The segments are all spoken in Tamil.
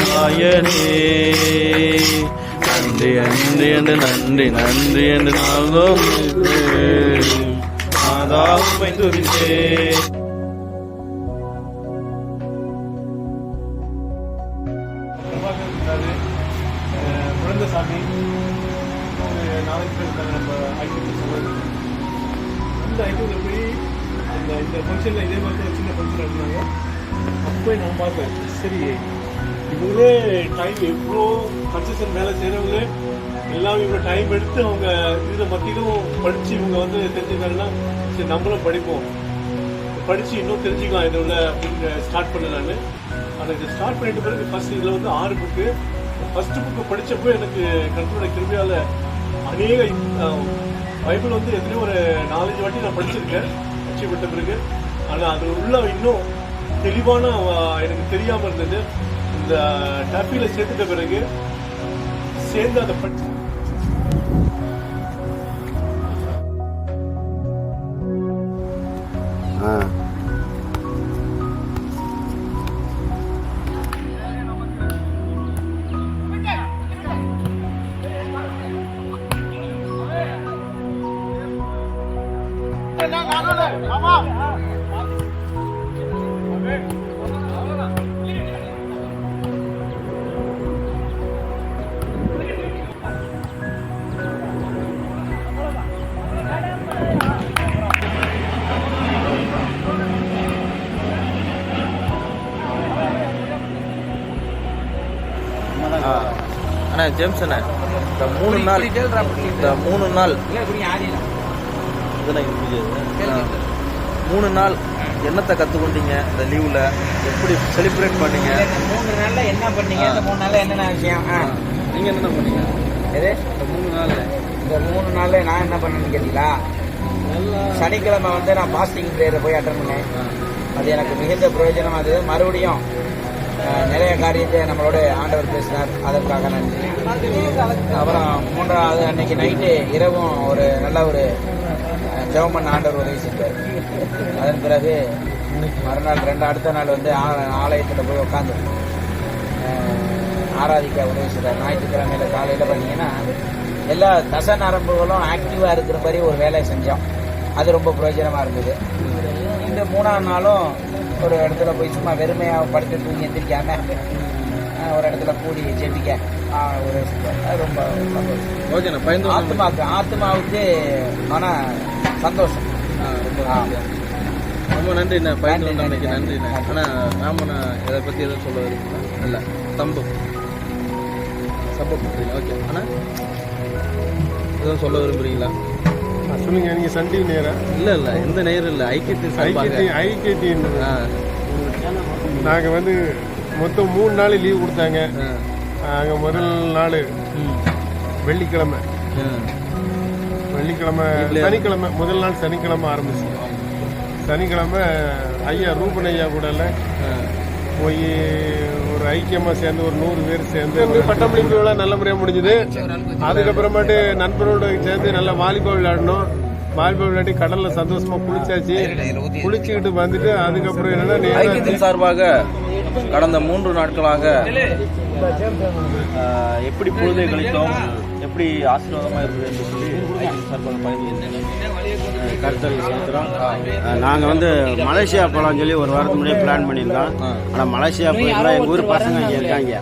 நாயனே நன்றி நன்றி என்று நன்றி நன்றி என்று நாளும் மாதாவை துதித்தேன். குழந்தை சாமி ஒரு 4 பேர் இருக்காங்க நம்ம ஐக்கியத்தை சொல்றது. அந்த ஐக்கியத்தில் போய் இந்த ஃபங்க்ஷனில் இதே மாதிரி ஒரு சின்ன ஃபங்க்ஷன் இருந்தாங்க. அப்போ நான் பார்த்தேன், சரி இவங்களே டைம் எவ்வளோ கன்செஷன் வேலை செய்கிறவங்களே எல்லாம் இவ்வளோ டைம் எடுத்து அவங்க இதில் மத்தியிலும் படித்து இவங்க வந்து தெரிஞ்சுக்காங்கன்னா சரி நம்மளும் படிப்போம், படித்து இன்னும் தெரிஞ்சுக்கலாம் இதோட அப்படின்னு ஸ்டார்ட் பண்ணேன் நான். ஆனால் இதை ஸ்டார்ட் பண்ணிட்டு பிறகு ஃபர்ஸ்ட் இதில் வந்து 6 புக்கு. ஃபர்ஸ்ட் புக்கு படித்தப்போ எனக்கு கர்த்தரோட கிருபையால் அநேக பைபிள் வந்து எத்தனையோ ஒரு 4-5 வாட்டி நான் படிச்சிருக்கேன் அச்சீவ்பட்ட பிறகு. ஆனால் அது உள்ள இன்னும் தெளிவான எனக்கு தெரியாமல் இருந்தது. இந்த டப்பியில் சேர்த்துட்ட பிறகு சேர்ந்து அதை படிச்சு அண்ணா ஜேம்ஸ் அண்ணா, இந்த 3 நாள் இதெல்லாம் 3 நாள் என்னத்தை கற்றுக்கொண்டீங்க? இந்த லீவில் எப்படி செலிப்ரேட் பண்ணீங்க? 3 நாளில் என்ன பண்ணீங்க? இந்த 3 நாளில் என்னென்ன விஷயம்? நீங்கள் என்னென்ன பண்ணீங்க? எது இந்த 3 நாளில்? இந்த 3 நாளில் நான் என்ன பண்ணேன்னு கேட்டீங்களா? சனிக்கிழமை வந்து நான் பாஸ்டிங் ப்ரேயரை போய் அட்டன் பண்ணேன். அது எனக்கு மிகுந்த பிரயோஜனம். அது மறுபடியும் நிறைய காரியத்தை நம்மளோட ஆண்டவர் பேசினார், அதற்காக நன்றி. அப்புறம் 3வது அன்னைக்கு நைட்டு இரவும் ஒரு நல்ல ஒரு ஜெபம் பண்ண ஆண்டவர் உதவி செஞ்சார். அதன் பிறகு மறுநாள் அடுத்த நாள் வந்து ஆலயத்தில் போய் உட்காந்து ஆராதிக்க உதவி செய்தார். ஞாயிற்றுக்கிழமையில காலையில் பார்த்தீங்கன்னா எல்லா தச நரம்புகளும் ஆக்டிவாக இருக்கிற மாதிரி ஒரு வேலையை செஞ்சோம். அது ரொம்ப பிரயோஜனமாக இருந்தது. இந்த 3ஆம் நாளும் ஒரு இடத்துல போய் சும்மா வெறுமையாக படுத்து தூங்கி எந்திரிக்காம ஒரு இடத்துல கூடி ஜெபிக்க உதவி செஞ்சார். அது ரொம்ப சந்தோஷம். ஆத்மாவுக்கு மன சந்தோஷம். ரொம்ப நன்றி. நன்றி. ஆனால் ராமண்ணா இதை பற்றி எதுவும் சொல்ல விரும்புங்களா? இல்லை, சப்போர்ட் பண்ணுறீங்க. ஓகே அண்ணா, எதுவும் சொல்ல விரும்புறீங்களா? சொல்லுங்க. நீங்க சண்டே நேரம்? இல்லை, எந்த நேரம் இல்லை, ஐக்கியத்தின் நாங்க வந்து மொத்தம் 3 நாள் லீவ் கொடுத்தாங்க. நாங்க முதல் நாள் வெள்ளிக்கிழமை, சனிக்கிழமை, முதல் நாள் சனிக்கிழமை ஆரம்பிச்சு. சனிக்கிழமை ஐயா ரூபன் ஐயா கூட போய் ஒரு ஐக்கியமா சேர்ந்து ஒரு 100 பேர் சேர்ந்து பட்டமளிப்பு விழா நல்ல முறையாக முடிஞ்சுது. அதுக்கப்புறமேட்டு நண்பரோடு சேர்ந்து நல்லா வாலிபால் விளையாடணும். வாலிபால் விளையாடி கடல்ல சந்தோஷமா குளிச்சுக்கிட்டு வந்துட்டு அதுக்கப்புறம் என்னன்னா சார்பாக கடந்த 3 நாட்களாக எப்படி பொழுதை கழித்தோம், எப்படி ஆசீர்வாதமா இருக்குது என்று சொல்லி சார்பாக பகிர்ந்து கருத்தல் செலுத்துகிறோம். நாங்கள் வந்து மலேசியா போகலான்னு சொல்லி ஒரு வாரத்துக்கு முன்னாடியே பிளான் பண்ணியிருந்தோம். ஆனால் மலேசியா போயிருந்தா எங்கள் ஊர் பசங்க இங்கே இருக்காங்க.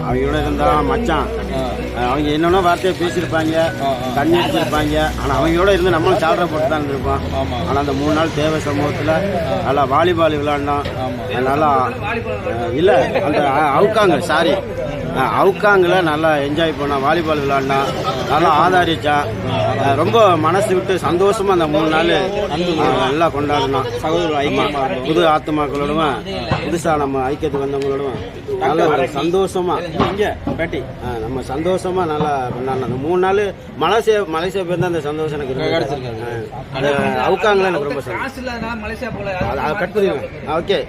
அவங்களோட இருந்தால் மச்சான் அவங்க என்னென்ன வார்த்தையை பேசியிருப்பாங்க, தண்ணி அடிச்சிருப்பாங்க. ஆனால் அவங்களோட இருந்து நம்மளும் சால்ரை போட்டு தான் இருந்திருப்போம். ஆனால் அந்த 3 நாள் தேவை சமூகத்தில் நல்லா வாலிபால் விளையாண்டோம். நல்லா இல்லை அந்த அவுக்காங்கில் நல்லா என்ஜாய் பண்ணோம். வாலிபால் விளையாண்டோம், நல்லா ஆதாரிச்சான். ரொம்ப மனசு விட்டு சந்தோஷமா அந்த 3 நாள் நல்லா கொண்டாடணும். புது ஆத்துமாக்களோடும் புதுசா நம்ம ஐக்கியத்துக்கு வந்தவங்களோடும் நல்ல ஒரு சந்தோஷமா நம்ம சந்தோஷமா நல்லா கொண்டாடணும். அந்த 3 நாள் மலேசியா போயிருந்தா அந்த சந்தோஷம் எனக்கு கிடைச்சிருக்கு. அவுக்காங்கில் எனக்கு ரொம்ப சந்தோஷம். கட் பண்ணிடுவேன். ஓகே.